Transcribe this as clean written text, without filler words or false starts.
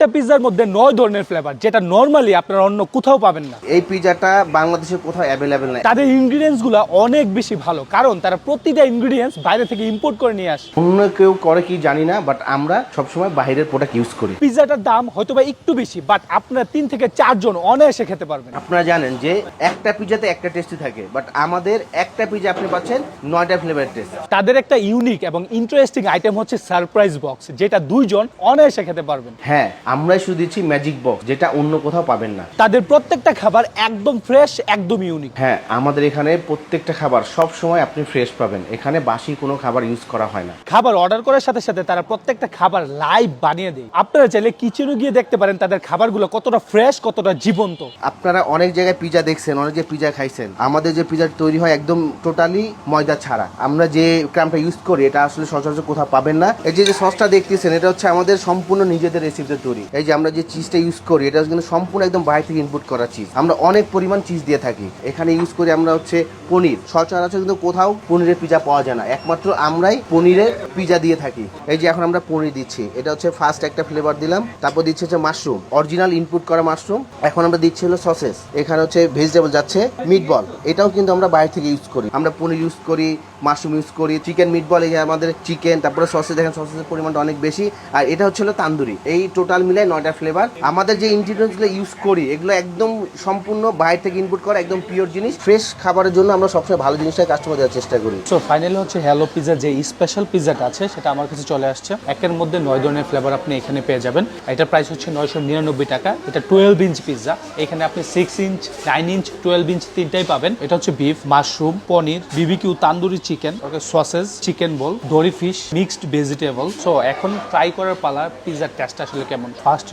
একটা পিৎজার মধ্যে 9 ধরনের ফ্লেভার, যেটা নরমালি আপনারা অন্য কোথাও পাবেন না। এই পিৎজাটা বাংলাদেশে কোথাও অ্যাভেলেবেল নাই। তাদের ইনগ্রিডিয়েন্টস গুলো অনেক বেশি ভালো, কারণ তারা প্রতিটা ইনগ্রিডিয়েন্টস বাইরে থেকে ইম্পোর্ট করে নিয়ে আসে। অন্য কেউ করে কি জানি না, বাট আমরা সবসময় বাইরের প্রোডাক্ট ইউজ করি। পিৎজাটার দাম হয়তোবা একটু বেশি, বাট আপনারা 3 থেকে 4 জন অনায়াসে খেতে পারবেন। আপনারা জানেন যে একটা পিৎজাতে একটা টেস্টই থাকে, বাট আমাদের একটা পিৎজা আপনি পাচ্ছেন 9টা ফ্লেভারের টেস্ট। তাদের একটা ইউনিক এবং ইন্টারেস্টিং আইটেম হচ্ছে সারপ্রাইজ বক্স, যেটা 2 জন অনায়াসে খেতে পারবেন। হ্যাঁ, আমরাই শুধু দিচ্ছি ম্যাজিক বক্স, যেটা অন্য কোথাও পাবেন না। তাদের প্রত্যেকটা খাবার একদম ফ্রেশ, একদম ইউনিক। হ্যাঁ, আমাদের এখানে প্রত্যেকটা খাবার সব সময় আপনি ফ্রেশ পাবেন। এখানে বাসি কোনো খাবার ইউজ করা হয় না। খাবার অর্ডার করার সাথে সাথে তারা প্রত্যেকটা খাবার লাইভ বানিয়ে দেয়। আপনারা চাইলে কিচেনে গিয়ে দেখতে পারেন তাদের খাবারগুলো কতটা ফ্রেশ, কতটা জীবন্ত। আপনারা অনেক জায়গায় পিৎজা দেখছেন, অনেক জায়গায় পিৎজা খাইছেন। আমাদের যে পিৎজা তৈরি হয় একদম টোটালি ময়দা ছাড়া। আমরা যে ক্রামটা ইউজ করি এটা আসলে সচরাচর কোথাও পাবেন না। এই যে সসটা দেখতেছেন, এটা হচ্ছে আমাদের সম্পূর্ণ নিজেদের রেসিপিতে তৈরি। এই যে আমরা যে চিজটা ইউজ করি, এটা কিন্তু সম্পূর্ণ একদম বাইরে থেকে ইনপুট করা চিজ। আমরা অনেক পরিমাণ চিজ দিয়ে থাকি। এখানে ইউজ করি আমরা হচ্ছে পনির। সচরাচর কিন্তু কোথাও পনিরের পিৎজা পাওয়া যায় না, একমাত্র আমরাই পনিরের পিৎজা দিয়ে থাকি। এই যে এখন আমরা পনির দিচ্ছি, এটা হচ্ছে ফার্স্ট একটা ফ্লেভার দিলাম, তারপর দিচ্ছি হচ্ছে মাশরুম, অরিজিনাল ইনপুট করা মাশরুম। এখন আমরা দিচ্ছি হলো সসেস, এখানে হচ্ছে ভেজিটেবল যাচ্ছে, মিটবল, এটাও কিন্তু আমরা বাইরে থেকে ইউজ করি। আমরা পনির ইউজ করি, মাশরুম ইউজ করি, চিকেন মিটবল, এই যে আমাদের চিকেন, তারপরে সসেস, দেখেন সসেসের পরিমাণটা অনেক বেশি। আর এটা হচ্ছে হলো তান্দুরি। এই টোটাল মিলে 9টা ফ্লেভার। আমাদের যে ইনগ্রিডিয়েন্টসগুলো ইউজ করি এগুলো একদম সম্পূর্ণ বাইরে থেকে ইনপুট করা, একদম পিওর জিনিস। ফ্রেশ খাবারের জন্য আমরা সবসময় ভালো জিনিসটা কাস্টমার দেওয়ার চেষ্টা করি। সো ফাইনালি হচ্ছে হ্যালো পিৎজা যে স্পেশাল পিৎজাটা আছে সেটা আমার কাছে চলে আসছে। একের মধ্যে 9 ধরনের ফ্লেভার আপনি এখানে পেয়ে যাবেন। এটার প্রাইস হচ্ছে 999 টাকা। এটা 12 ইঞ্চ পিৎজা। এখানে আপনি 6 ইঞ্চ, 9 ইঞ্চ, 12 ইঞ্চ তিনটাই পাবেন। এটা হচ্ছে beef, mushroom, paneer, BBQ, tandoori chicken, sausage, chicken ball, dory fish, mixed vegetable. So এখন ট্রাই করার পালা পিৎজার টেস্ট আসলে কেমন। ফার্স্ট